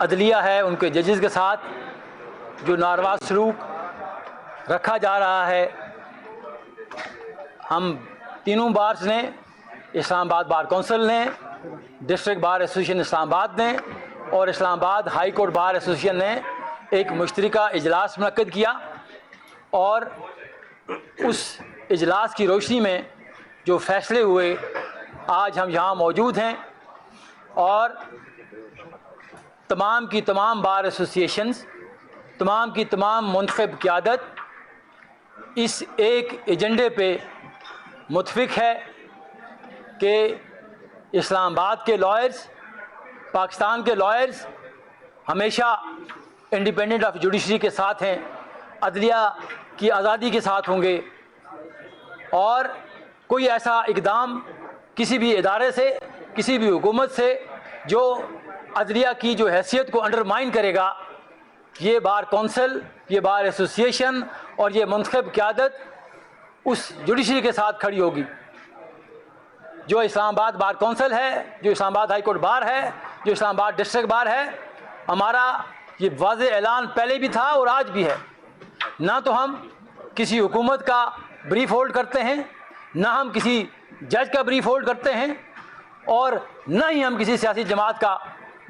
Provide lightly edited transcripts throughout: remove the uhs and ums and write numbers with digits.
अदलिया है उनके जजेस के साथ जो नारवा सलूक रखा जा रहा है, हम तीनों बार्स ने, इस्लामाबाद बार कौंसिल ने, डिस्ट्रिक्ट बार एसोसिएशन इस्लामाबाद ने और Islamabad high court bar association ने एक मुश्तरका इजलास मुनक्किद किया और उस इजलास की रोशनी में जो फ़ैसले हुए आज हम यहाँ मौजूद हैं और तमाम की तमाम बार एसोसिएशंस, तमाम की तमाम मुंतखब क़यादत इस एक एजेंडे पे मुत्तफ़िक़ है कि इस्लामाबाद के लॉयर्स, पाकिस्तान के लॉयर्स हमेशा इंडिपेंडेंट ऑफ जुडिशरी के साथ हैं, अदलिया की आज़ादी के साथ होंगे और कोई ऐसा इक़दाम किसी भी इदारे से, किसी भी हुकूमत से जो अदलिया की जो हैसियत को अंडरमाइन करेगा, ये बार कौंसिल, ये बार एसोसिएशन और ये मुंतखब क़यादत उस जुडिशरी के साथ खड़ी होगी। जो इस्लामाबाद बार कौंसिल है, जो इस्लामाबाद हाई कोर्ट बार है, जो इस्लामाबाद डिस्ट्रिक्ट बार है, हमारा ये वाज़ेह ऐलान पहले भी था और आज भी है, ना तो हम किसी हुकूमत का ब्रीफ होल्ड करते हैं, ना हम किसी जज का ब्रीफ होल्ड करते हैं और ना ही हम किसी सियासी जमात का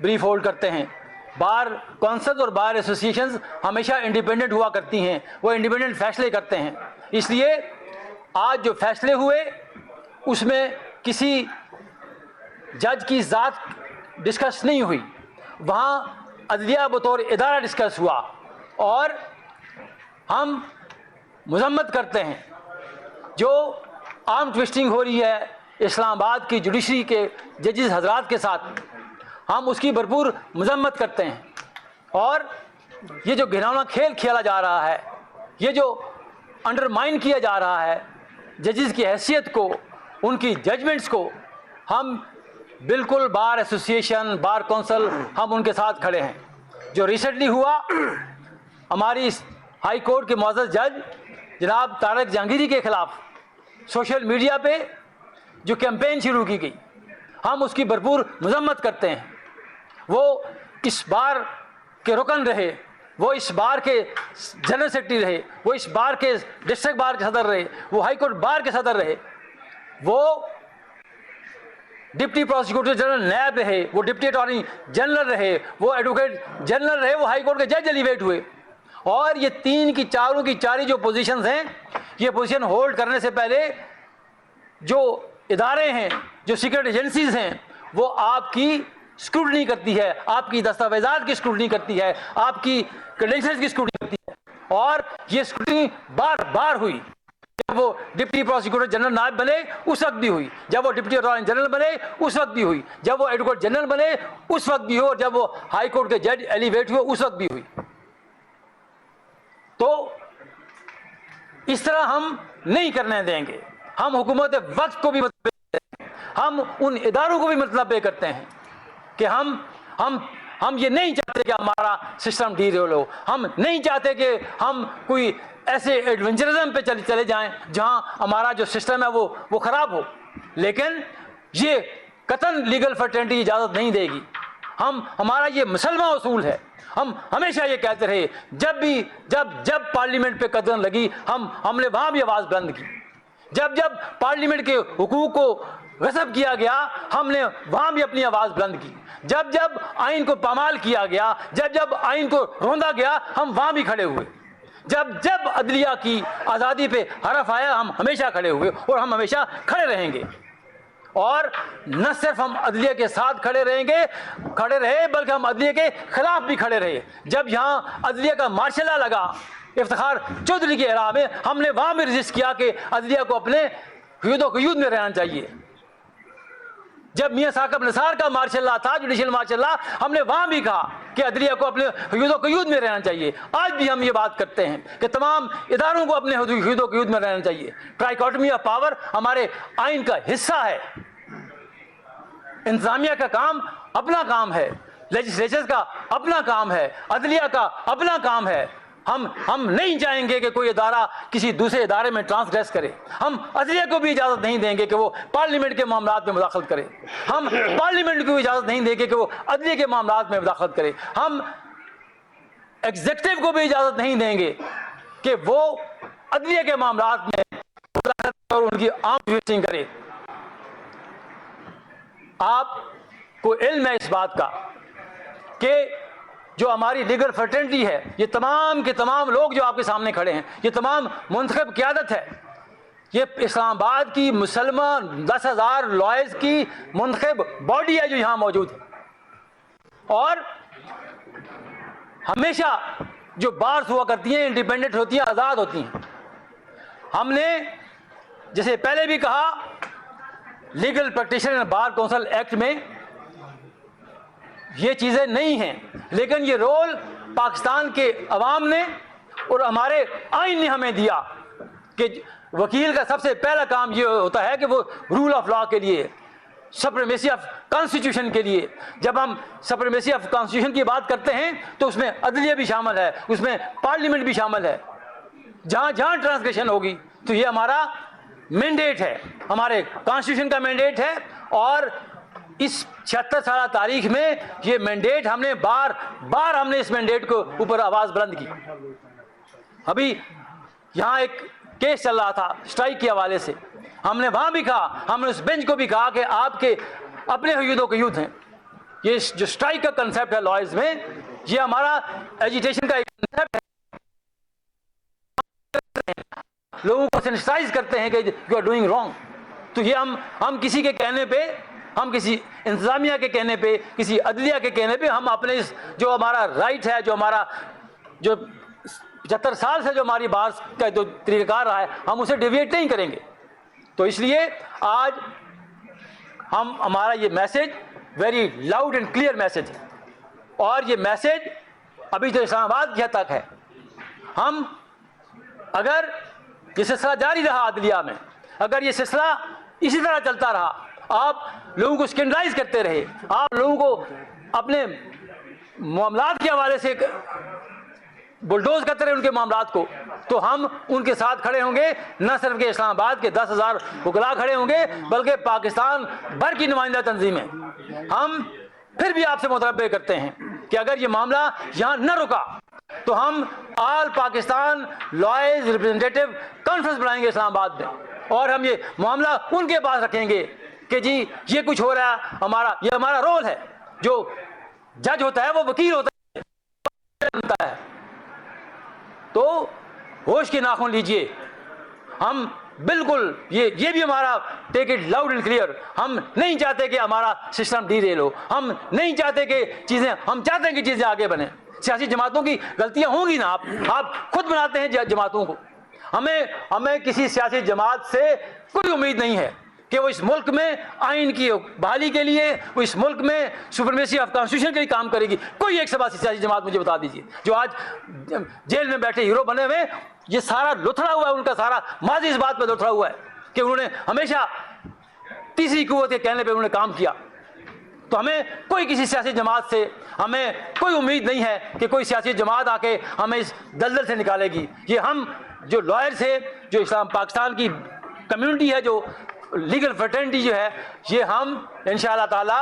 ब्रीफ होल्ड करते हैं। बार कौंसिल और बार एसोसिएशंस हमेशा इंडिपेंडेंट हुआ करती हैं, वो इंडिपेंडेंट फ़ैसले करते हैं। इसलिए आज जो फ़ैसले हुए उसमें किसी जज की ज़ात डिस्कस नहीं हुई, वहाँ अदलिया बतौर इदारा डिस्कस हुआ और हम मज़म्मत करते हैं जो आर्म ट्विस्टिंग हो रही है इस्लामाबाद की जुडिशरी के जजेस हजरात के साथ, हम उसकी भरपूर मज़म्मत करते हैं और ये जो घिनौना खेल खेला जा रहा है, ये जो अंडरमाइन किया जा रहा है जजेस की हैसियत को, उनकी जजमेंट्स को, हम बिल्कुल बार एसोसिएशन, बार कौंसिल, हम उनके साथ खड़े हैं। जो रिसेंटली हुआ, हमारी हाई कोर्ट के मुअज़्ज़ज़ जज जनाब तारिक जहांगीरी के ख़िलाफ़ सोशल मीडिया पे जो कैंपेन शुरू की गई, हम उसकी भरपूर मज़म्मत करते हैं। वो इस बार के रुकन रहे, वो इस बार के जनरल सेक्रेटरी रहे, वो इस बार के डिस्ट्रिक्ट बार के सदर रहे, वो हाई कोर्ट बार के सदर रहे, वो डिप्टी प्रोसिक्यूटर जनरल नैब रहे, वो डिप्टी अटॉर्नी जनरल रहे, वो एडवोकेट जनरल रहे, वो हाई कोर्ट के जज एलिवेट हुए। और ये तीन की चारों की चारी जो पोजीशंस हैं, ये पोजीशन होल्ड करने से पहले जो इदारे हैं, जो सीक्रेट एजेंसीज हैं, वो आपकी स्क्रूटनी करती है, आपकी दस्तावेजात की स्क्रूटनी करती है, आपकी क्रेडेंशियल्स की स्क्रूटनी करती है। और ये स्क्रूटनी बार बार हुई। जब वो डिप्टी प्रोसिक्यूटर जनरल नायब बने उस वक्त भी हुई, जब वो डिप्टी अटॉर्नी जनरल बने उस वक्त भी हुई, जब वो एडवोकेट जनरल बने उस वक्त भी हो, और जब वो हाई कोर्ट के जज एलिवेट हुए उस वक्त भी हुई। तो इस तरह हम नहीं करने देंगे। हम हुकूमत वक्त को भी मतलब पे, हम उन इदारों को भी मतलब पे करते हैं कि हम ये नहीं चाहते कि हमारा सिस्टम डीरेल हो, हम नहीं चाहते कि हम कोई ऐसे एडवेंचरिज्म पे चले जाएं जहां हमारा जो सिस्टम है वो ख़राब हो। लेकिन ये कतन लीगल फर्टेनिटी इजाज़त नहीं देगी। हमारा ये मुसलमान उसूल है। हम हमेशा ये कहते रहे, जब पार्लियामेंट पे कदम लगी हमने वहाँ भी आवाज़ बुलंद की। जब पार्लियामेंट के हुकूक को गसब किया गया, हमने वहाँ भी अपनी आवाज़ बुलंद की। जब आइन को पामाल किया गया, जब आइन को रोंदा गया, हम वहाँ भी खड़े हुए। जब अदलिया की आज़ादी पे हरफ आया, हम हमेशा खड़े हुए और हम हमेशा खड़े रहेंगे। और न सिर्फ हम अदलिया के साथ खड़े रहे बल्कि हम अदलिया के खिलाफ भी खड़े रहे। जब यहाँ अदलिया का मार्शल लॉ लगा इफ्तिखार चौधरी के एरा में, हमने वहाँ भी रजिस्ट किया कि अदलिया को अपने हुदूद में रहना चाहिए। जब मियाँ साकब निसार का मार्शल लॉ था, जुडिशल मार्शल लॉ, हमने वहाँ भी कहा कि अदलिया को अपने हुदूद में रहना चाहिए। आज भी हम ये बात करते हैं कि तमाम इदारों को अपने हुदूद में रहना चाहिए। ट्राइकोटमी ऑफ पावर हमारे आइन का हिस्सा है। इंतजामिया का काम अपना काम है, लेजिस्लेचर का अपना काम है, अदलिया का अपना काम है। हम नहीं चाहेंगे कि कोई इदारा किसी दूसरे इदारे में ट्रांसग्रेस करे। हम अदलिया को भी इजाज़त नहीं देंगे कि वो पार्लियामेंट के मामलात में मुदाखलत करे। हम पार्लियामेंट को भी इजाज़त नहीं देंगे कि वो अदलिया के मामलात में मुदाखलत करे। हम एग्जीक्यूटिव को भी इजाज़त नहीं देंगे कि वो अदलिया के मामलात में मुदाखलत और उनकी आम ट्विस्टिंग करे। आपको इल्म है इस बात का कि जो हमारी लीगल फ्रेटर्निटी है, ये तमाम के तमाम लोग जो आपके सामने खड़े हैं, ये तमाम मुंतखब क़यादत है। ये इस्लामाबाद की मुसलमान 10,000 लॉयर्स की मुंतखब बॉडी है जो यहाँ मौजूद है। और हमेशा जो बार्स हुआ करती हैं इंडिपेंडेंट होती हैं, आज़ाद होती हैं। हमने जैसे पहले भी कहा, legal practitioner bar council act में ये चीज़ें नहीं हैं, लेकिन ये रोल पाकिस्तान के अवाम ने और हमारे आइन ने हमें दिया कि वकील का सबसे पहला काम ये होता है कि वो रूल ऑफ लॉ के लिए, सुप्रीमेसी ऑफ कॉन्स्टिट्यूशन के लिए, जब हम सुप्रीमेसी ऑफ कॉन्स्टिट्यूशन की बात करते हैं तो उसमें अदलिया भी शामिल है, उसमें पार्लियामेंट भी शामिल है। जहाँ जहाँ ट्रांसग्रेशन होगी तो ये हमारा मैंडेट है, हमारे कॉन्स्टिट्यूशन का मैंडेट है। और इस 76 साल तारीख में ये मैंडेट हमने बार बार हमने इस मैंडेट को ऊपर आवाज़ बुलंद की। अभी यहाँ एक केस चल रहा था स्ट्राइक के हवाले से, हमने वहाँ भी कहा, हमने उस बेंच को भी कहा कि आपके अपने हुयूदों के यूथ हैं। ये जो स्ट्राइक का कंसेप्ट है लॉयर्स में, ये हमारा एजिटेशन का एक कंसेप्ट है। लोगों को सेंसिटाइज करते हैं कि यू आर डूइंग रॉन्ग। तो ये हम किसी के कहने पे, हम किसी इंतजामिया के कहने पे, किसी अदलिया के कहने पे हम अपने इस जो हमारा राइट है, जो हमारा जो 75 साल से जो हमारी बात का जो तरीक़ाकार रहा है, हम उसे डिविएट नहीं करेंगे। तो इसलिए आज हमारा ये message very loud and clear message है। और ये मैसेज अभी जो इस्लामाबाद की हद तक है, हम अगर ये सिलसिला जारी रहा अदलिया में, अगर ये सिलसिला इसी तरह चलता रहा, आप लोगों को स्कैंडलाइज करते रहे, आप लोगों को अपने मामलात के हवाले से बुलडोज करते रहे उनके मामलात को, तो हम उनके साथ खड़े होंगे। न सिर्फ के इस्लामाबाद के 10,000 वकला खड़े होंगे, बल्कि पाकिस्तान भर की नुमाइंदा तंजीमें। हम फिर भी आपसे मुतलबे करते हैं कि अगर ये मामला यहाँ न रुका तो हम all Pakistan lawyers representative conference बनाएंगे इस्लामाबाद में, और हम ये मामला उनके पास रखेंगे कि जी ये कुछ हो रहा है, ये हमारा रोल है। जो जज होता है वो वकील होता है। तो होश के नाखून लीजिए। हम बिल्कुल ये भी हमारा take it loud and clear, हम नहीं चाहते कि हमारा सिस्टम डीरेल हो, हम नहीं चाहते कि चीज़ें, हम चाहते हैं कि चीज़ें आगे बढ़ें। सियासी जमातों की गलतियां होंगी ना, आप खुद बनाते हैं जमातों को। हमें किसी सियासी जमात से कोई उम्मीद नहीं है कि वो इस मुल्क में आइन की बहाली के लिए, वो इस मुल्क में सुप्रीमेसी ऑफ कॉन्स्टिट्यूशन के लिए काम करेगी। कोई एक सियासी जमात मुझे बता दीजिए जो आज जेल में बैठे हीरो बने हुए, ये सारा लुथड़ा हुआ है, उनका सारा माजी इस बात पर लुथड़ा हुआ है कि उन्होंने हमेशा तीसरी कुव्वत के कहने पर उन्होंने काम किया। तो हमें कोई किसी सियासी जमात से हमें कोई उम्मीद नहीं है कि कोई सियासी जमात आके हमें इस दलदल से निकालेगी। ये हम जो लॉयर्स है, जो इस्लाम पाकिस्तान की कम्युनिटी है, जो लीगल फ्रेटर्निटी जो है, ये हम इंशाअल्लाह ताला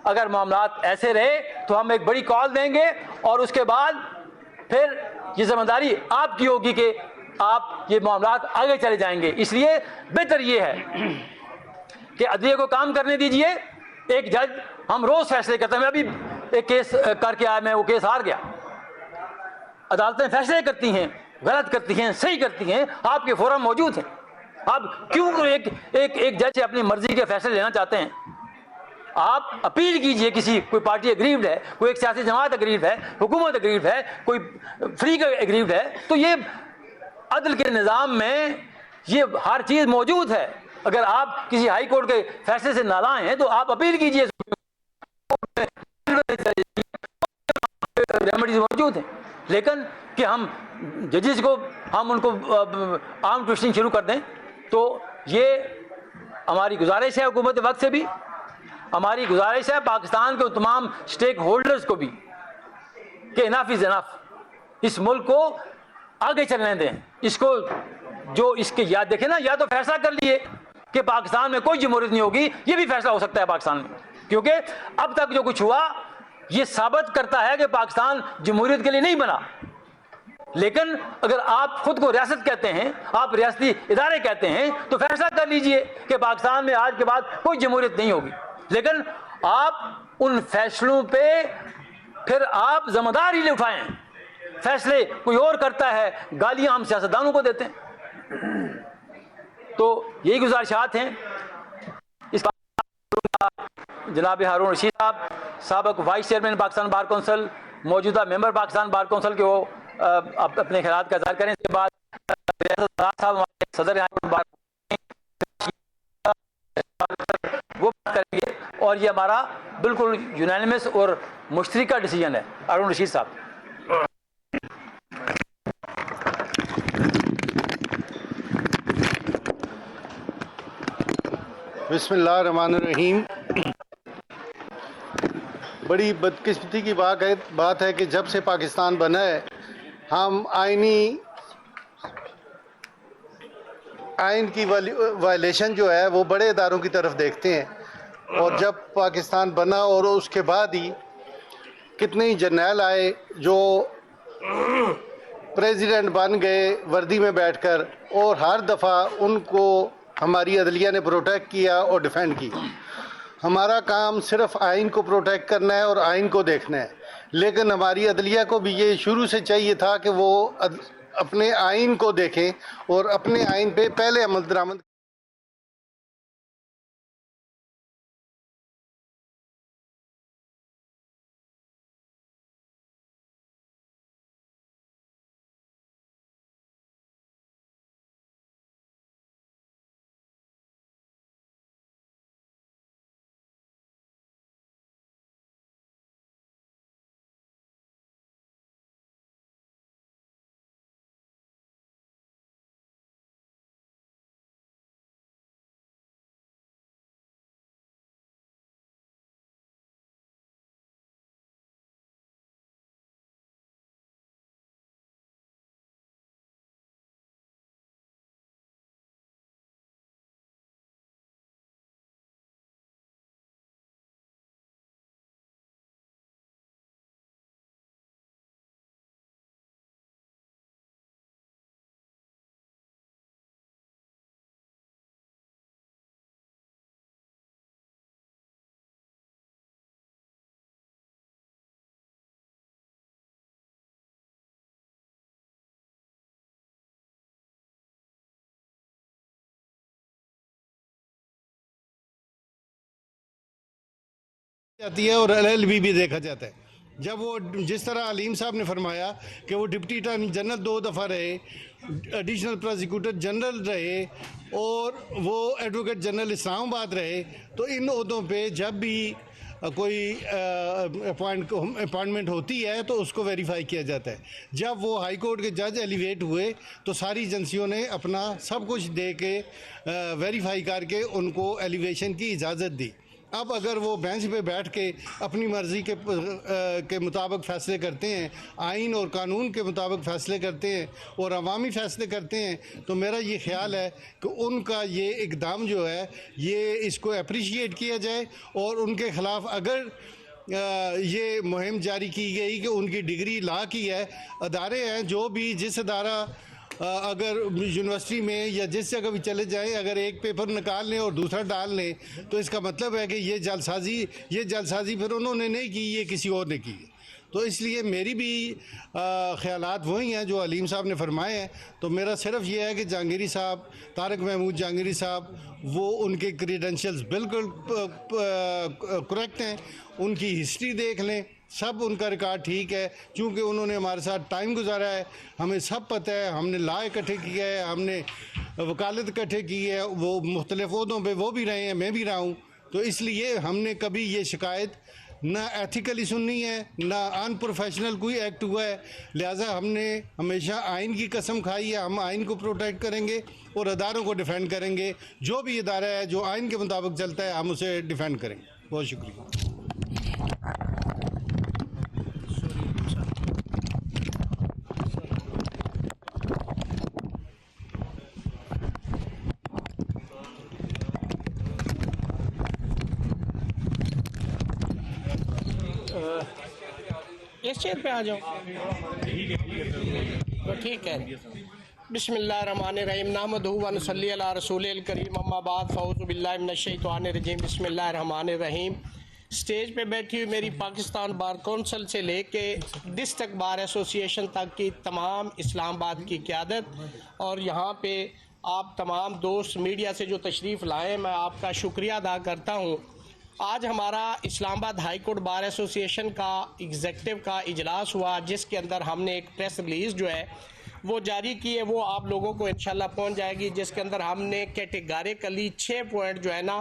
अगर मामलात ऐसे रहे तो हम एक बड़ी कॉल देंगे, और उसके बाद फिर ये जिम्मेदारी आपकी होगी कि आप ये मामलात आगे चले जाएंगे। इसलिए बेहतर ये है कि अदलिया को काम करने दीजिए। एक जज, हम रोज़ फैसले करते हैं। मैं अभी एक केस करके आया, मैं वो केस हार गया। अदालतें फैसले करती हैं, गलत करती हैं, सही करती हैं, आपके फोरम मौजूद हैं। आप क्यों एक जज से अपनी मर्जी के फैसले लेना चाहते हैं? आप अपील कीजिए। कोई पार्टी अग्रीव्ड है, कोई एक सियासी जमात अग्रीव्ड है, हुकूमत अग्रीव्ड है, कोई फ्री का अग्रीव्ड है, तो ये अदल के निज़ाम में ये हर चीज़ मौजूद है। अगर आप किसी हाई कोर्ट के फैसले से नाराज़ हैं तो आप अपील कीजिए, रेमेडीज मौजूद हैं। लेकिन कि हम जजेस को हम उनको आर्म ट्विस्टिंग शुरू कर दें, तो ये हमारी गुजारिश है हुकूमत वक्त से भी, हमारी गुजारिश है पाकिस्तान के तमाम स्टेक होल्डर्स को भी कि इनफ इज़ इनफ। इस मुल्क को आगे चलने दें इसको। जो इसके याद देखें ना, या तो फैसला कर लिए कि पाकिस्तान में कोई जमहूरियत नहीं होगी, ये भी फैसला हो सकता है पाकिस्तान में, क्योंकि अब तक जो कुछ हुआ ये साबित करता है कि पाकिस्तान जमहूरियत के लिए नहीं बना। लेकिन अगर आप खुद को रियासत कहते हैं, आप रियासती इदारे कहते हैं, तो फैसला कर लीजिए कि पाकिस्तान में आज के बाद कोई जमहूरियत नहीं होगी। लेकिन आप उन फैसलों पे फिर आप जिम्मेदारी ले उठाएं। फैसले कोई और करता है, गालियां हम सियासतदानों को देते हैं। तो यही गुजारिशात हैं। इस जनाब हारून रशीद साहब, साबिक vice chairman Pakistan bar council, मौजूदा मेंबर पाकिस्तान बार कौंसिल के, वो अपने ख्यालात का इज़हार करें। इसके बाद साहब सदर वो बात करेंगे, और ये हमारा बिल्कुल यूनानिमस और मुश्तरका डिसीजन है। हारून रशीद साहब। बिस्मिल्लाहिर्रहमानिर्रहीम। बड़ी बदकिस्मती की बात है कि जब से पाकिस्तान बना है हम आइन की वायलेशन जो है वो बड़े इदारों की तरफ देखते हैं। और जब पाकिस्तान बना और उसके बाद ही कितने ही जर्नैल आए जो प्रेसिडेंट बन गए वर्दी में बैठकर, और हर दफ़ा उनको हमारी अदलिया ने प्रोटेक्ट किया और डिफेंड किया। हमारा काम सिर्फ आइन को प्रोटेक्ट करना है और आइन को देखना है। लेकिन हमारी अदलिया को भी ये शुरू से चाहिए था कि वो अपने आइन को देखें और अपने आइन पे पहले अमल दरामद। जाती है और LLB भी देखा जाता है। जब वो जिस तरह अलीम साहब ने फरमाया कि वो डिप्टी अटॉर्नी जनरल 2 दफ़ा रहे, एडिशनल प्रोसिक्यूटर जनरल रहे और वो एडवोकेट जनरल इस्लामाबाद रहे, तो इन ओहदों पे जब भी कोई अपॉइंटमेंट होती है तो उसको वेरीफाई किया जाता है। जब वो हाई कोर्ट के जज एलिवेट हुए तो सारी एजेंसियों ने अपना सब कुछ दे के वेरीफाई करके उनको एलिवेशन की इजाज़त दी। अब अगर वो बेंच पे बैठ के अपनी मर्ज़ी के मुताबिक फ़ैसले करते हैं, आइन और कानून के मुताबिक फ़ैसले करते हैं और अवामी फ़ैसले करते हैं, तो मेरा ये ख़्याल है कि उनका ये इक़दाम जो है ये इसको अप्रिशिएट किया जाए। और उनके ख़िलाफ़ अगर ये मुहिम जारी की गई कि उनकी डिग्री ला की है, अदारे हैं जो भी जिस अदारा अगर यूनिवर्सिटी में या जिस जगह भी चले जाएं, अगर एक पेपर निकाल लें और दूसरा डाल लें तो इसका मतलब है कि ये जालसाजी फिर उन्होंने नहीं की, ये किसी और ने की। तो इसलिए मेरी भी ख़यालात वही हैं जो अलीम साहब ने फरमाए हैं। तो मेरा सिर्फ ये है कि जहांगीरी साहब, तारिक महमूद जहांगीरी साहब, वो उनके क्रीडेंशियल्स बिल्कुल करेक्ट हैं। उनकी हिस्ट्री देख लें, सब उनका रिकॉर्ड ठीक है। चूँकि उन्होंने हमारे साथ टाइम गुजारा है, हमें सब पता है, हमने ला इकट्ठे किया है, हमने वकालत इकट्ठे की है, वो मुख्तलिफ ओहदों पे वो भी रहे हैं, मैं भी रहा हूँ। तो इसलिए हमने कभी ये शिकायत ना एथिकली सुननी है, ना अनप्रोफेशनल कोई एक्ट हुआ है। लिहाजा हमने हमेशा आइन की कसम खाई है, हम आइन को प्रोटेक्ट करेंगे और अदारों को डिफेंड करेंगे। जो भी इदारा है जो आइन के मुताबिक चलता है हम उसे डिफेंड करेंगे। बहुत शुक्रिया। नेक्स्ट चेयर पे आ जाओ, तो ठीक है। बिस्मिल्लाहिर्रहमानिर्रहीम नहमदुहु व नसल्ली अला रसूलिल करीम अम्मा बाद फ़ऊज़ु बिल्लाहि मिनश्शैतानिर्रजीम बिस्मिल्लाहिर्रहमानिर्रहीम। स्टेज पे बैठी हुई मेरी पाकिस्तान बार कौंसिल से लेके डिस्ट्रिक्ट बार एसोसिएशन तक की तमाम इस्लामाबाद की क़यादत और यहाँ पे आप तमाम दोस्त मीडिया से जो तशरीफ़ लाए, मैं आपका शुक्रिया अदा करता हूँ। आज हमारा Islamabad high court bar association का एग्जेक्टिव का इजलास हुआ, जिसके अंदर हमने एक प्रेस रिलीज़ जो है वो जारी की है, वो आप लोगों को इंशाल्लाह पहुंच जाएगी, जिसके अंदर हमने कैटेगरिकली 6 पॉइंट जो है ना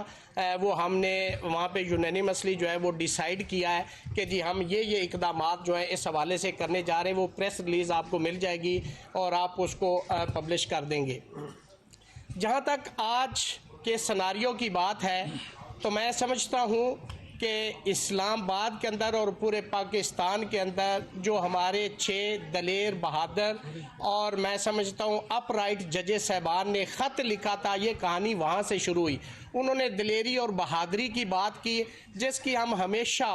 वो हमने वहाँ पे यूनानिमसली जो है वो डिसाइड किया है कि जी हम ये इक़दामात जो है इस हवाले से करने जा रहे हैं। वो प्रेस रिलीज़ आपको मिल जाएगी और आप उसको पब्लिश कर देंगे। जहाँ तक आज के सिनारियो की बात है तो मैं समझता हूँ कि इस्लामाबाद के अंदर और पूरे पाकिस्तान के अंदर जो हमारे 6 दलेर बहादुर और मैं समझता हूँ अपराइट जजेस साहबान ने ख़त लिखा था, ये कहानी वहाँ से शुरू हुई। उन्होंने दलेरी और बहादुरी की बात की, जिसकी हम हमेशा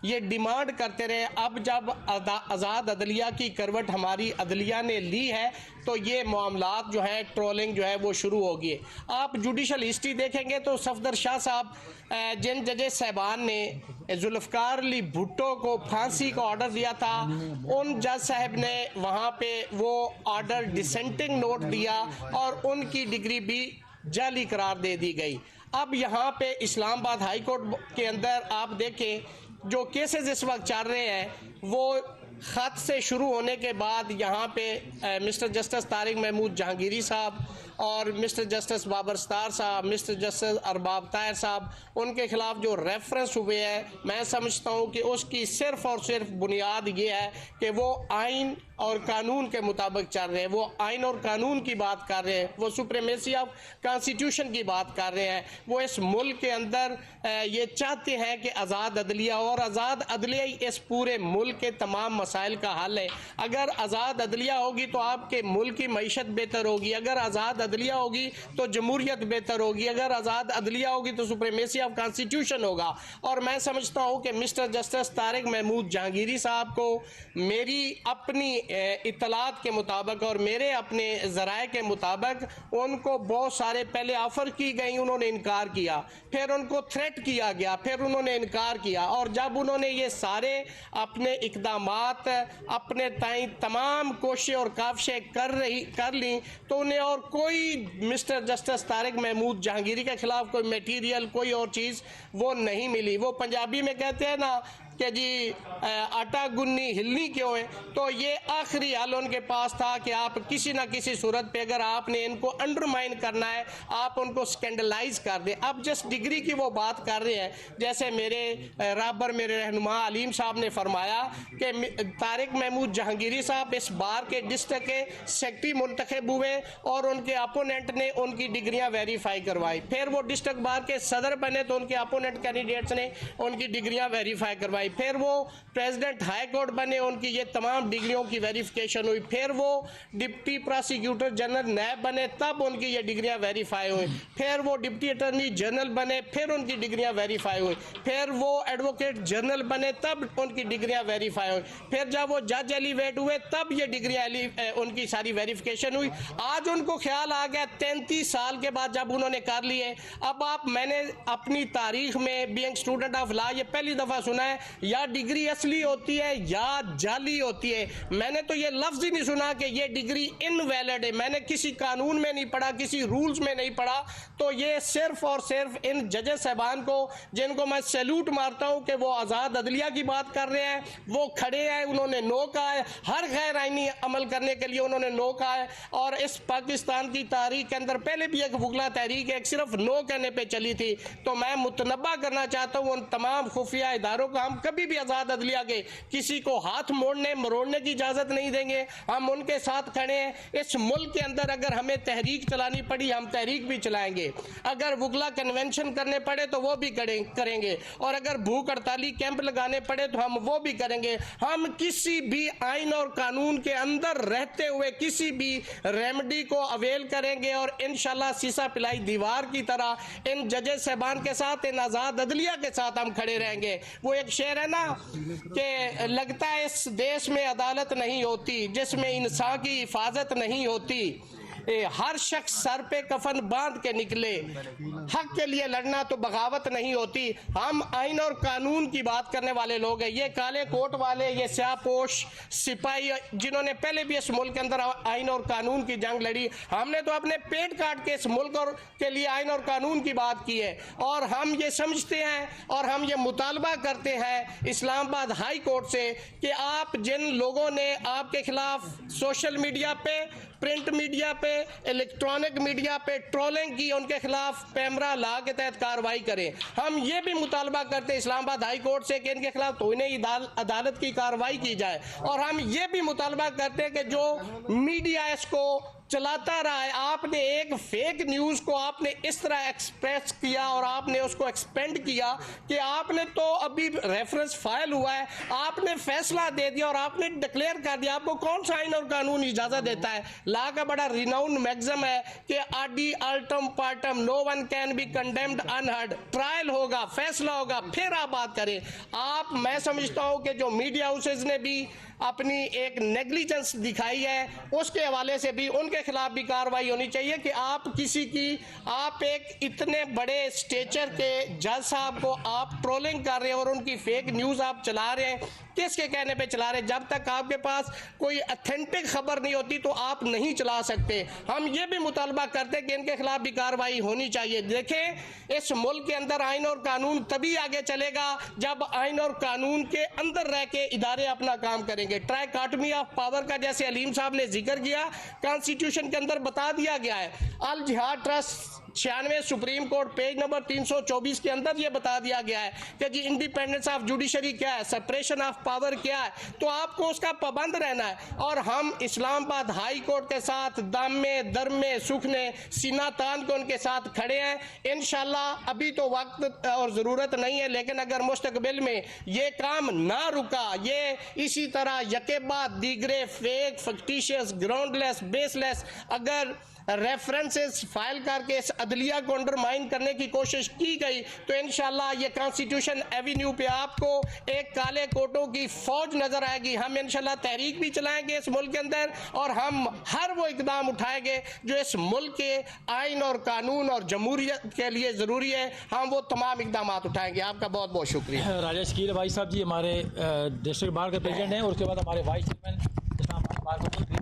ये डिमांड करते रहे। अब जब आज़ाद अदलिया की करवट हमारी अदलिया ने ली है तो ये मामलात जो है ट्रोलिंग जो है वो शुरू हो गई। आप जुडिशल हिस्ट्री देखेंगे तो सफदर शाह साहब जिन जजेस साहबान ने जुल्फ़िकार अली भुट्टो को फांसी का ऑर्डर दिया था, उन जज साहब ने वहाँ पे वो ऑर्डर डिसेंटिंग नोट दिया और उनकी डिग्री भी जाली करार दे दी गई। अब यहाँ पे इस्लामाबाद हाई कोर्ट के अंदर आप देखें जो केसेस इस वक्त चल रहे हैं वो ख़त से शुरू होने के बाद यहाँ पे मिस्टर जस्टिस तारिक महमूद जहांगीरी साहब और मिस्टर जस्टिस बाबर सत्तार साहब, मिस्टर जस्टिस अरबाब ताहिर साहब, उनके ख़िलाफ़ जो रेफरेंस हुए हैं, मैं समझता हूँ कि उसकी सिर्फ़ और सिर्फ बुनियाद ये है कि वो आइन और कानून के मुताबिक चल रहे हैं। वो आइन और कानून की बात कर रहे हैं, वो सुप्रीमेसी ऑफ कॉन्स्टिट्यूशन की बात कर रहे हैं। वो इस मुल्क के अंदर ये चाहते हैं कि आज़ाद अदलिया, और आज़ाद अदलिया ही इस पूरे मुल्क के तमाम मसाइल का हल है। अगर आज़ाद अदलिया होगी तो आपके मुल्क की मईशत बेहतर होगी, अगर आज़ाद अदलिया होगी तो जमहूरियत बेहतर होगी, अगर आज़ाद अदलिया होगी तो सुप्रीमेसी ऑफ कॉन्स्टिट्यूशन होगा। और मैं समझता हूँ कि मिस्टर जस्टिस तारिक महमूद जहांगीरी साहब को मेरी अपनी इत्तलात के मुताबिक और मेरे अपने ज़राए के मुताबिक उनको बहुत सारे पहले ऑफ़र की गई, उन्होंने इनकार किया, फिर उनको थ्रेट किया गया, फिर उन्होंने इनकार किया, और जब उन्होंने ये सारे अपने इक़दामात अपने ताई तमाम कोशिशें और काविशें कर ली तो उन्हें और कोई मिस्टर जस्टिस तारिक महमूद जहांगीरी के ख़िलाफ़ कोई मटीरियल, कोई और चीज़ वो नहीं मिली। वो पंजाबी में कहते हैं ना कि जी आटा गुन्नी हिलनी क्यों है, तो ये आखिरी हल उनके पास था कि आप किसी ना किसी सूरत पे अगर आपने इनको अंडरमाइन करना है, आप उनको स्कैंडलाइज कर दें। अब जिस डिग्री की वो बात कर रहे हैं, जैसे मेरे राबर मेरे रहनुमा अलीम साहब ने फरमाया कि तारिक महमूद जहांगीरी साहब इस बार के डिस्ट्रिक्ट के सेक्रेटरी मुंतखब हुए और उनके अपोनेंट ने उनकी डिग्रियां वेरीफाई करवाई, फिर वो डिस्ट्रिक्ट बार के सदर बने तो उनके अपोनेंट कैंडिडेट्स ने उनकी डिग्रियां वेरीफाई करवाई, फिर वो प्रेसिडेंट हाई कोर्ट बने, उनकी ये तमाम डिग्रियों की वेरिफिकेशन हुई, फिर वो डिप्टी प्रोसिक्यूटर जनरल नैब बने, तब उनकी ये डिग्रियां वेरीफाई हुई, फिर वो डिप्टी अटॉर्नी जनरल बने, फिर उनकी डिग्रियां वेरीफाई हुई, फिर वो एडवोकेट जनरल बने, तब उनकी डिग्रियां वेरीफाई हुई, फिर जब वो जज एलिवेट हुए तब ये डिग्रियां उनकी सारी वेरिफिकेशन हुई। आज उनको ख्याल आ गया 33 साल के बाद जब उन्होंने कर लिए। अब मैंने अपनी तारीख में बीइंग स्टूडेंट ऑफ लॉ ये पहली दफ़ा सुना है या डिग्री असली होती है या जाली होती है। मैंने तो ये लफ्ज़ ही नहीं सुना कि ये डिग्री इनवैलिड है। मैंने किसी कानून में नहीं पढ़ा, किसी रूल्स में नहीं पढ़ा। तो ये सिर्फ और सिर्फ इन जजेस साहबान को, जिनको मैं सैल्यूट मारता हूँ कि वो आज़ाद अदलिया की बात कर रहे हैं, वो खड़े हैं, उन्होंने नो कहा है, हर गैर आइनी अमल करने के लिए उन्होंने नो कहा है। और इस पाकिस्तान की तारीख के अंदर पहले भी एक वुगला तहरीक एक सिर्फ नो कहने पर चली थी। तो मैं मुतनब्बा करना चाहता हूँ उन तमाम खुफिया इदारों को, हम कभी भी आज़ाद अदलिया के किसी को हाथ मोड़ने मरोड़ने की इजाज़त नहीं देंगे। हम उनके साथ खड़े हैं। इस मुल्क के अंदर अगर हमें तहरीक चलानी पड़ी हम तहरीक भी चलाएंगे, अगर वुगला कन्वेंशन करने पड़े तो वो भी करेंगे, और अगर भूख हड़ताली कैंप लगाने पड़े तो हम वो भी करेंगे। हम किसी भी आइन और कानून के अंदर रहते हुए किसी भी रेमेडी को अवेल करेंगे और इंशाल्लाह सीसा पिलाई दीवार की तरह इन जजेस साहबान के साथ, इन आज़ाद अदलिया के साथ हम खड़े रहेंगे। वो एक शेर कह रहे ना कि लगता है इस देश में अदालत नहीं होती, जिसमें इंसान की हिफाजत नहीं होती। हर शख्स सर पे कफन बांध के निकले, हक के लिए लड़ना तो बगावत नहीं होती। हम आइन और कानून की बात करने वाले लोग हैं। ये काले कोट वाले, ये स्याहपोश सिपाही जिन्होंने पहले भी इस मुल्क के अंदर आइन और कानून की जंग लड़ी, हमने तो अपने पेट काट के इस मुल्क और के लिए आइन और कानून की बात की है। और हम ये समझते हैं और हम ये मुतालबा करते हैं इस्लामाबाद हाई कोर्ट से कि आप जिन लोगों ने आपके खिलाफ सोशल मीडिया पे, प्रिंट मीडिया पे, इलेक्ट्रॉनिक मीडिया पे ट्रोलिंग की, उनके खिलाफ पैमरा ला के तहत कार्रवाई करें। हम ये भी मुतालबा करते हैं इस्लामाबाद हाई कोर्ट से कि इनके खिलाफ तो इन्हें अदालत की कार्रवाई की जाए। और हम ये भी मुतालबा करते हैं कि जो मीडिया इसको चलाता रहा है, आपने एक फेक न्यूज को आपने इस तरह एक्सप्रेस किया और आपने उसको एक्सपेंड किया कि आपने तो अभी रेफरेंस फाइल हुआ है, आपने फैसला दे दिया और आपने डिक्लेयर कर दिया। आपको कौन सा आइन और कानून इजाजत देता है? लॉ का बड़ा रिनाउंड मैग्ज़म है कि आडी अल्टम पार्टम, no one can be condemned unheard. Trial होगा, फैसला होगा, फिर आप बात करें। आप, मैं समझता हूं कि जो मीडिया हाउसेज ने भी अपनी एक नेग्लिजेंस दिखाई है, उसके हवाले से भी उनके खिलाफ भी कार्रवाई होनी चाहिए कि आप किसी की, आप एक इतने बड़े स्टेचर के जज साहब को आप ट्रोलिंग कर रहे हैं और उनकी फेक न्यूज़ आप चला रहे हैं। किसके कहने पे चला रहे हैं? जब तक आपके पास कोई अथेंटिक खबर नहीं होती तो आप नहीं चला सकते। हम ये भी मुतालबा करते हैं कि इनके खिलाफ भी कार्रवाई होनी चाहिए। देखें, इस मुल्क के अंदर आइन और कानून तभी आगे चलेगा जब आइन और कानून के अंदर रह के इदारे अपना काम करेंगे। ट्राइकॉटमी ऑफ पावर का जैसे अलीम साहब ने जिक्र किया, कॉन्स्टिट्यूशन के अंदर बता दिया गया है। अल जिहाद trust 96 supreme court page number 324 के अंदर ये बता दिया गया है कि जी इंडिपेंडेंस ऑफ जुडिशरी क्या है, सेपरेशन ऑफ पावर क्या है, तो आपको उसका पाबंद रहना है। और हम इस्लामाबाद हाई कोर्ट के साथ दम में, दर में, सुखने, सीना तान के उनके साथ खड़े हैं। इंशाल्लाह अभी तो वक्त और ज़रूरत नहीं है, लेकिन अगर मुस्तकबिल में ये काम ना रुका, ये इसी तरह यके बाद दीगरे फेक, फैक्टिशियस, ग्राउंडलेस, बेसलेस अगर रेफरेंसेस फाइल करके इस अदलिया को अंडरमाइन करने की कोशिश की गई तो इंशाल्लाह ये कॉन्स्टिट्यूशन एवेन्यू पे आपको एक काले कोटों की फौज नजर आएगी। हम इंशाल्लाह तहरीक भी चलाएंगे इस मुल्क के अंदर और हम हर वो इकदाम उठाएंगे जो इस मुल्क के आइन और कानून और जमहूरियत के लिए ज़रूरी है। हम वो तमाम इकदाम उठाएंगे। आपका बहुत बहुत शुक्रिया। राजा शकील भाई साहब जी हमारे डिस्ट्रिक्ट बार के प्रेसिडेंट हैं और उसके बाद हमारे वाइस चेयरमैन इस्लामाबाद बार को लेंगे।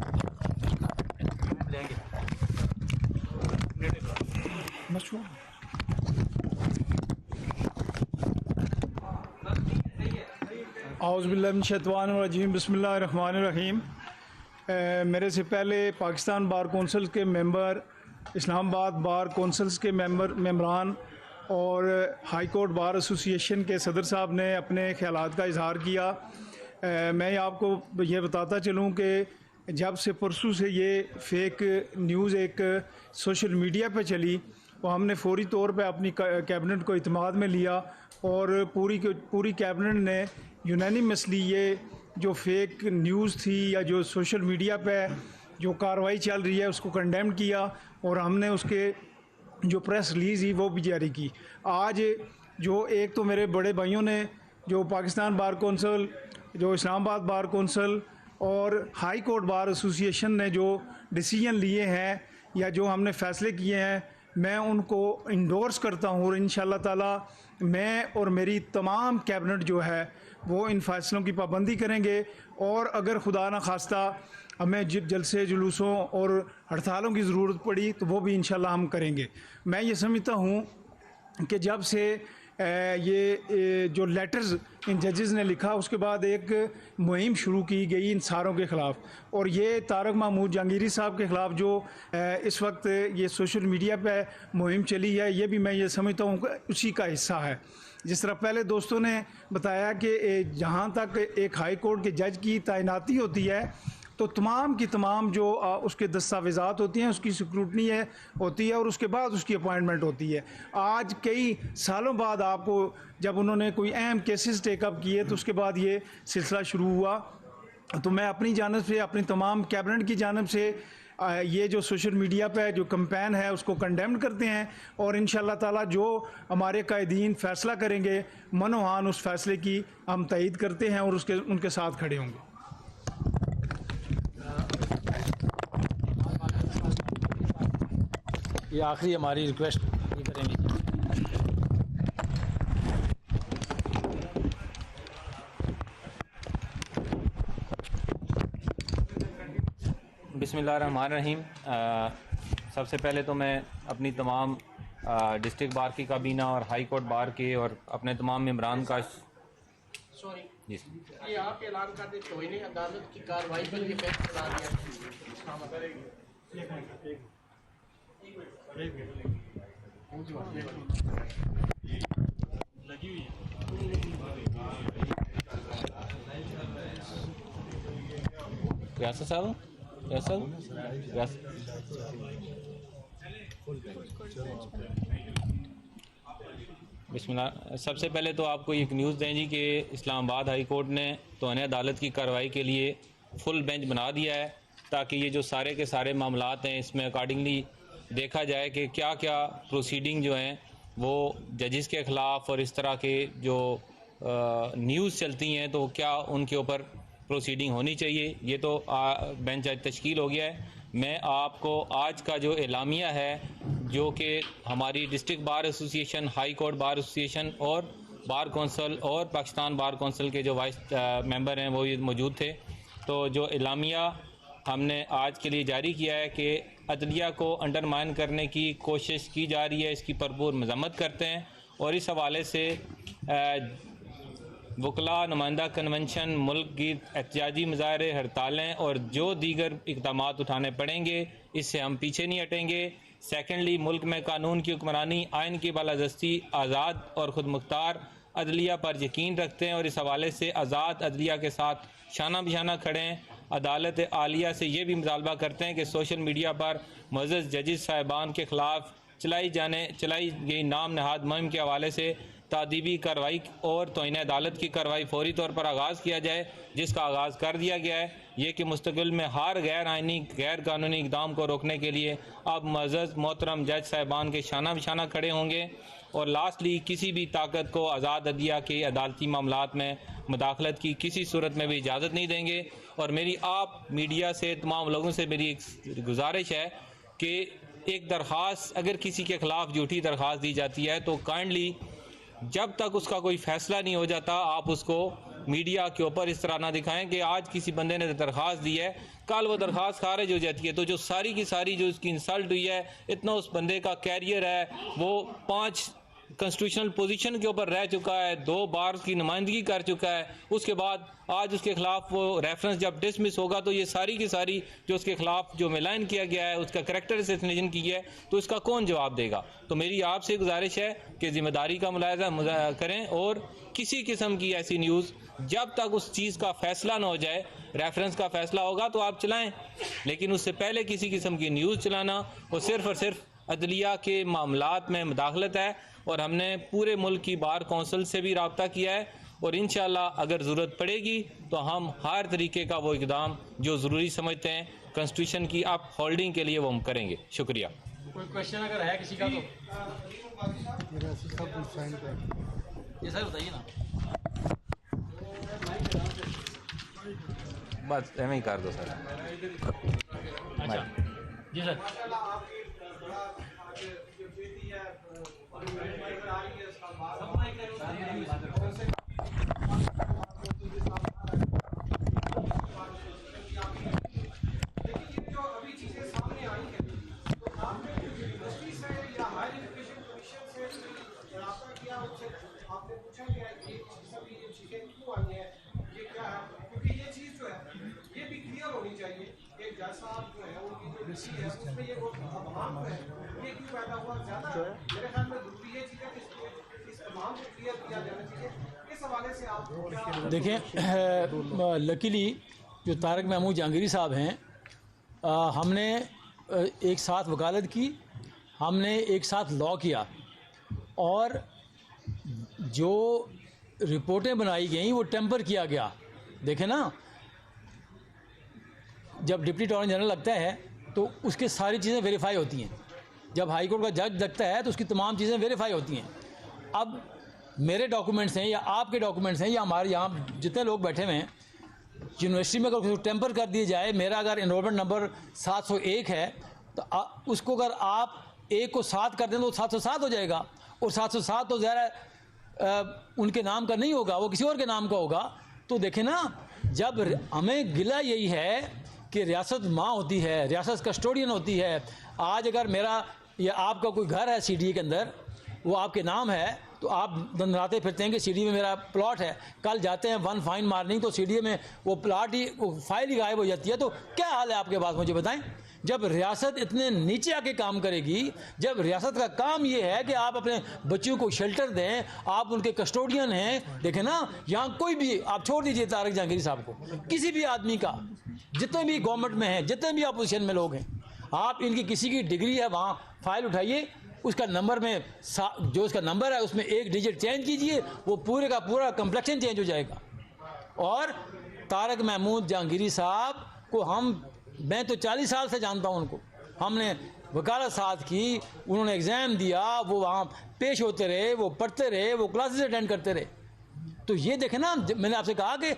औज़ुबिल्लाहिमिनश्शैतानिर्रजीम बिस्मिल्लाहिर्रहमानिर्रहीम। मेरे से पहले पाकिस्तान बार कौंसिल के मेंबर, इस्लामाबाद बार कौंसिल्स के मेंबरान और हाई कोर्ट बार एसोसिएशन के सदर साहब ने अपने ख्यालात का इजहार किया। मैं आपको ये बताता चलूँ कि जब से परसों से ये फेक न्यूज़ एक सोशल मीडिया पे चली तो हमने फौरी तौर पे अपनी कैबिनेट को इत्मीनान में लिया और पूरी कैबिनेट ने यूनानिमसली ये जो फेक न्यूज़ थी या जो सोशल मीडिया पे जो कार्रवाई चल रही है उसको कंडेम किया और हमने उसके जो प्रेस रिलीज़ ही वो भी जारी की। आज जो एक तो मेरे बड़े भाइयों ने जो पाकिस्तान बार कौंसिल, जो इस्लामाबाद बार कौंसिल और हाई कोर्ट बार एसोसिएशन ने जो डिसीजन लिए हैं या जो हमने फ़ैसले किए हैं, मैं उनको इंडोर्स करता हूँ और इंशाल्लाह ताला मैं और मेरी तमाम कैबिनेट जो है वो इन फ़ैसलों की पाबंदी करेंगे और अगर खुदा न खास्ता हमें जलसे जुलूसों और हड़तालों की ज़रूरत पड़ी तो वो भी इंशाल्लाह हम करेंगे। मैं ये समझता हूँ कि जब से ये जो लेटर्स इन जजेस ने लिखा उसके बाद एक मुहिम शुरू की गई इन सारों के ख़िलाफ़ और ये तारक महमूद जहांगीरी साहब के ख़िलाफ़ जो इस वक्त ये सोशल मीडिया पे मुहिम चली है, ये भी मैं ये समझता हूँ कि उसी का हिस्सा है। जिस तरह पहले दोस्तों ने बताया कि जहाँ तक एक हाई कोर्ट के जज की तैनाती होती है तो तमाम की तमाम जो उसके दस्तावेज़ात होती हैं उसकी स्क्रूटनी होती है और उसके बाद उसकी अपॉइंटमेंट होती है। आज कई सालों बाद आपको जब उन्होंने कोई अहम केसेस टेकअप किए तो उसके बाद ये सिलसिला शुरू हुआ। तो मैं अपनी जानिब से, अपनी तमाम कैबिनेट की जानिब से ये जो सोशल मीडिया पे जो कैंपेन है उसको कंडेम करते हैं और इंशाल्लाह ताला जो हमारे कायदीन फ़ैसला करेंगे मनोहान उस फैसले की हम तईद करते हैं और उनके साथ खड़े होंगे। ये आखिरी हमारी रिक्वेस्ट ये करेंगे। बिस्मिल्लाहिर्रहमानिर्रहीम। सबसे पहले तो मैं अपनी तमाम डिस्ट्रिक्ट बार की काबीना और हाई कोर्ट बार के और अपने तमाम मेम्बरान का सॉरी जी ये आप ऐलान कर देते हो इन्हें अदालत की कार्रवाई पर ये फैसला दिया। रियासत साहब बिस्मिल्लाह। सबसे पहले तो आपको एक न्यूज़ दें जी कि इस्लामाबाद हाई कोर्ट ने तौहीन अदालत की कार्रवाई के लिए फुल बेंच बना दिया है ताकि ये जो सारे के सारे मामलात हैं इसमें अकॉर्डिंगली देखा जाए कि क्या क्या प्रोसीडिंग जो हैं वो जजेस के ख़िलाफ़ और इस तरह के जो न्यूज़ चलती हैं तो क्या उनके ऊपर प्रोसीडिंग होनी चाहिए। ये तो बेंच आज तश्कील हो गया है। मैं आपको आज का जो एलामिया है जो कि हमारी district bar association, high court bar association और बार कौंसल और पाकिस्तान बार कौंसल के जो वाइस मेंबर हैं वो मौजूद थे, तो जो एलामिया हमने आज के लिए जारी किया है कि अदलिया को अंडरमाइन करने की कोशिश की जा रही है, इसकी भरपूर मजम्मत करते हैं और इस हवाले से वकला नुमाइंदा कन्वेंशन, मुल्क की एहतजाजी मुजाहरे, हड़तालें और जो दीगर इक़दाम उठाने पड़ेंगे इससे हम पीछे नहीं हटेंगे। सेकेंडली, मुल्क में कानून की हुक्मरानी, आइन की बालादस्ती, आज़ाद और ख़ुद मुख्तार अदलिया पर यकीन रखते हैं और इस हवाले से आज़ाद अदलिया के साथ शाना बिशाना खड़े हैं। अदालत आलिया से ये भी मुतालबा करते हैं कि सोशल मीडिया पर मुअज़्ज़ज़ जजेस साहिबान के ख़िलाफ़ चलाई गई नाम नहाद मुहिम के हवाले से तादीबी कार्रवाई और तौहीन अदालत की कार्रवाई फौरी तौर पर आगाज़ किया जाए, जिसका आगाज़ कर दिया गया है। ये कि मुस्तक़बिल में हर गैर आइनी गैर कानूनी इक़दाम को रोकने के लिए अब मुअज़्ज़ज़ मोहतरम जज साहिबान के शाना बिशाना खड़े होंगे। और लास्टली, किसी भी ताकत को आज़ाद अदलिया के अदालती मामलात में मुदाखलत की किसी सूरत में भी इजाज़त नहीं देंगे। और मेरी आप मीडिया से तमाम लोगों से मेरी एक गुजारिश है कि एक दरख्वास्त अगर किसी के ख़िलाफ़ झूठी दरख्वास्त दी जाती है तो काइंडली जब तक उसका कोई फ़ैसला नहीं हो जाता आप उसको मीडिया के ऊपर इस तरह ना दिखाएं कि आज किसी बंदे ने दरख्वास्त दी है, कल वो दरख्वास्त खारिज हो जाती है तो जो सारी की सारी जो इसकी इंसल्ट हुई है, इतना उस बंदे का कैरियर है, वो 5 कॉन्स्टिट्यूशनल पोजीशन के ऊपर रह चुका है, 2 बार की नुमाइंदगी कर चुका है, उसके बाद आज उसके ख़िलाफ़ वो रेफरेंस जब डिसमिस होगा तो ये सारी की सारी जो उसके ख़िलाफ़ जो मिलान किया गया है, उसका करैक्टर असैसिनेशन की है, तो इसका कौन जवाब देगा। तो मेरी आपसे गुजारिश है कि ज़िम्मेदारी का मुलाहिज़ा करें और किसी किस्म की ऐसी न्यूज़ जब तक उस चीज़ का फ़ैसला ना हो जाए, रेफरेंस का फ़ैसला होगा तो आप चलाएँ, लेकिन उससे पहले किसी किस्म की न्यूज़ चलाना वो सिर्फ़ और सिर्फ अदलिया के मामलात में मुदाखलत है। और हमने पूरे मुल्क की बार कौंसिल से भी रब्ता किया है और इंशाअल्लाह अगर ज़रूरत पड़ेगी तो हम हर तरीके का वो इक़दाम जो ज़रूरी समझते हैं कॉन्स्टिट्यूशन की अप होल्डिंग के लिए वो हम करेंगे। शुक्रिया। कोई क्वेश्चन अगर है किसी का तो ये सर बताइए ना। बस एम ही कर दो सर। अच्छा जी सर। आपने पूछा कि ये सभी ये चीजें क्यों आई हैं, ये क्या है, क्योंकि ये चीज जो है ये भी क्लियर होनी चाहिए कि जज साहब जो है उनकी जो नीति है उसमें ये तमाम है ये क्यों पैदा हुआ, ज्यादा मेरे ख्याल में जरूरी ये चीज है कि इस तमाम को क्लियर किया जाना चाहिए। इस हवाले से आप देखें, लकीली जो तारक महमूद जहांगीरी साहब हैं, हमने एक साथ वकालत की, हमने एक साथ लॉ किया और जो रिपोर्टें बनाई गई वो टेम्पर किया गया। देखें ना, जब डिप्टी अटॉर्नी जनरल लगता है तो उसकी सारी चीज़ें वेरीफाई होती हैं। जब हाई कोर्ट का जज लगता है तो उसकी तमाम चीज़ें वेरीफाई होती हैं। अब मेरे डॉक्यूमेंट्स हैं या आपके डॉक्यूमेंट्स हैं या हमारे यहाँ जितने लोग बैठे हुए हैं, यूनिवर्सिटी में अगर टेम्पर कर दिए जाए, मेरा अगर एनरोलमेंट नंबर 701 है तो उसको अगर आप 1 को 7 कर दें तो 707 हो जाएगा, और 707 तो ज़रा उनके नाम का नहीं होगा, वो किसी और के नाम का होगा। तो देखें ना, जब हमें गिला यही है कि रियासत माँ होती है, रियासत कस्टोडियन होती है। आज अगर मेरा या आपका कोई घर है सीडी के अंदर, वो आपके नाम है, तो आप दंदराते फिरते हैं कि सीडी में मेरा प्लॉट है। कल जाते हैं वन फाइन मारने तो सीडी में वो प्लॉट ही, वो फाइल ही गायब हो जाती है। तो क्या हाल है आपके पास, मुझे बताएं। जब रियासत इतने नीचे आके काम करेगी, जब रियासत का काम ये है कि आप अपने बच्चों को शेल्टर दें, आप उनके कस्टोडियन हैं। देखें ना, यहाँ कोई भी, आप छोड़ दीजिए तारिक जहांगीरी साहब को, किसी भी आदमी का, जितने भी गवर्नमेंट में हैं, जितने भी अपोजिशन में लोग हैं, आप इनकी किसी की डिग्री है वहाँ फाइल उठाइए, उसका नंबर में जो उसका नंबर है उसमें 1 डिजिट चेंज कीजिए, वो पूरे का पूरा कम्प्लेक्शन चेंज हो जाएगा। और तारिक महमूद जहांगीरी साहब को मैं तो 40 साल से जानता हूँ उनको। हमने वकालत साथ की, उन्होंने एग्ज़ाम दिया, वो वहाँ पेश होते रहे, वो पढ़ते रहे, वो क्लासेस अटेंड करते रहे। तो ये देखें ना, मैंने आपसे कहा कि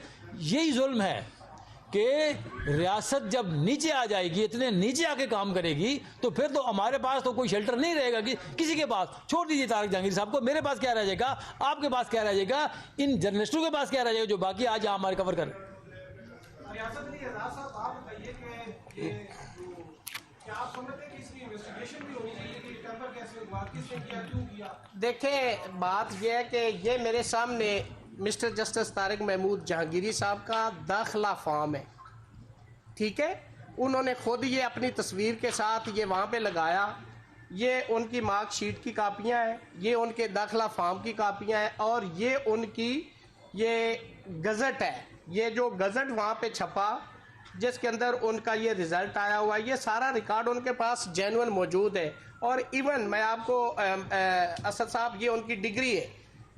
यही जुल्म है कि रियासत जब नीचे आ जाएगी, इतने नीचे आके काम करेगी, तो फिर तो हमारे पास तो कोई शेल्टर नहीं रहेगा कि किसी के पास। छोड़ दीजिए तारिक जहांगीर साहब को, मेरे पास क्या रह जाएगा, आपके पास क्या रह जाएगा, इन जर्नलिस्टों के पास क्या रह जाएगा जो बाकी आज यहाँ हमारे कवर करें। देखें, बात यह है कि ये मेरे सामने मिस्टर जस्टिस तारिक महमूद जहांगीरी साहब का दाखिला फॉर्म है, ठीक है। उन्होंने खुद ये अपनी तस्वीर के साथ ये वहाँ पे लगाया। ये उनकी मार्कशीट की कापियाँ हैं, ये उनके दाखिला फॉर्म की कापियाँ हैं, और ये उनकी ये गज़ट है। ये जो गज़ट वहाँ पे छपा, जिसके अंदर उनका ये रिज़ल्ट आया हुआ है, ये सारा रिकॉर्ड उनके पास जेन्युइन मौजूद है। और इवन मैं आपको असद साहब, ये उनकी डिग्री है,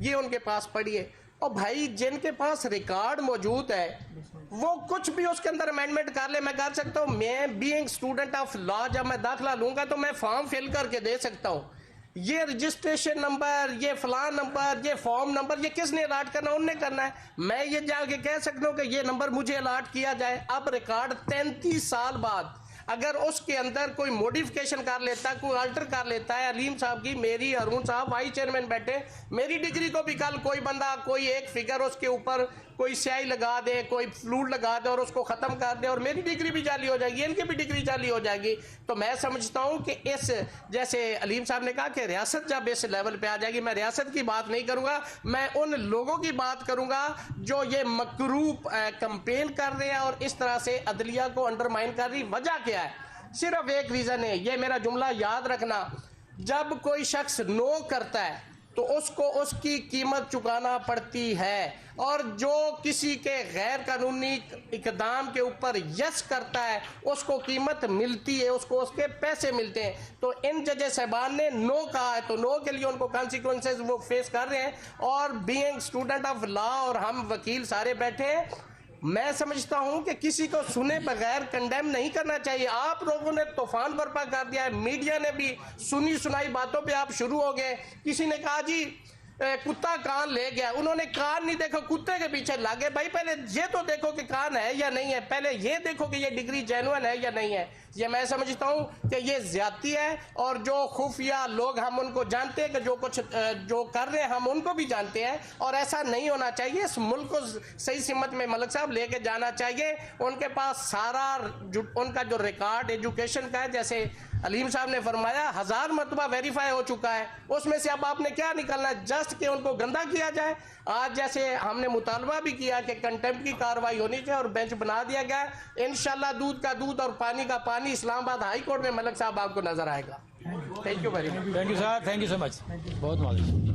ये उनके पास पड़ी है। और भाई, जिनके पास रिकॉर्ड मौजूद है वो कुछ भी उसके अंदर अमेंडमेंट कर ले, मैं कर सकता हूँ। मैं बीइंग स्टूडेंट ऑफ लॉ, जब मैं दाखिला लूँगा तो मैं फॉर्म फिल करके दे सकता हूँ। ये रजिस्ट्रेशन नंबर, ये फलान नंबर, ये फॉर्म नंबर, ये किसने अलाट करना, उनने करना है। मैं ये जाके कह सकता हूँ कि ये नंबर मुझे अलाट किया जाए। अब रिकॉर्ड 33 साल बाद अगर उसके अंदर कोई मॉडिफिकेशन कर लेता, कोई अल्टर कर लेता है, अलीम साहब की, मेरी, अरुण साहब वाइस चेयरमैन बैठे, मेरी डिग्री को भी कल कोई बंदा, कोई एक फिगर उसके ऊपर कोई स्याही लगा दे, कोई फ्लूड लगा दे और उसको ख़त्म कर दे, और मेरी डिग्री भी जाली हो जाएगी, इनकी भी डिग्री जाली हो जाएगी। तो मैं समझता हूँ कि इस, जैसे अलीम साहब ने कहा कि रियासत जब इस लेवल पे आ जाएगी, मैं रियासत की बात नहीं करूँगा, मैं उन लोगों की बात करूँगा जो ये मकरूब कंपेन कर रहे हैं और इस तरह से अदलिया को अंडरमाइन कर रही। वजह क्या है? सिर्फ एक रीज़न है, ये मेरा जुमला याद रखना, जब कोई शख्स नो करता है तो उसको उसकी कीमत चुकाना पड़ती है, और जो किसी के गैर कानूनी इकदाम के ऊपर यस करता है उसको कीमत मिलती है, उसको उसके पैसे मिलते हैं। तो इन जज साहबान ने नो कहा है, तो नो के लिए उनको कॉन्सिक्वेंसेस वो फेस कर रहे हैं। और बीइंग स्टूडेंट ऑफ लॉ, और हम वकील सारे बैठे हैं, मैं समझता हूं कि किसी को सुने बगैर कंडेम नहीं करना चाहिए। आप लोगों ने तूफान बर्पा कर दिया है, मीडिया ने भी सुनी सुनाई बातों पे आप शुरू हो गए। किसी ने कहा जी कुत्ता कान ले गया, उन्होंने कान नहीं देखा, कुत्ते के पीछे लागे। भाई पहले ये तो देखो कि कान है या नहीं है, पहले ये देखो कि ये डिग्री जेन्युइन है या नहीं है। ये मैं समझता हूँ कि ये ज्यादती है, और जो खुफिया लोग हम उनको जानते हैं कि जो कुछ जो कर रहे हैं हम उनको भी जानते हैं, और ऐसा नहीं होना चाहिए। इस मुल्क को सही सिमत में मलिक साहब लेके जाना चाहिए। उनके पास सारा उनका जो रिकॉर्ड एजुकेशन का है, जैसे अलीम साहब ने फरमाया 1000 मरतबा वेरीफाई हो चुका है, उसमें से अब आपने क्या निकालना है? जस्ट कि उनको गंदा किया जाए। आज जैसे हमने मुतालबा भी किया कि कंटेम्प्ट की कार्रवाई होनी चाहिए और बेंच बना दिया गया। इंशाल्लाह दूध का दूध और पानी का पानी इस्लामाबाद हाई कोर्ट में मलिक साहब आपको नजर आएगा। Thank you very much. Thank you sir, thank you so much, बहुत मालूम।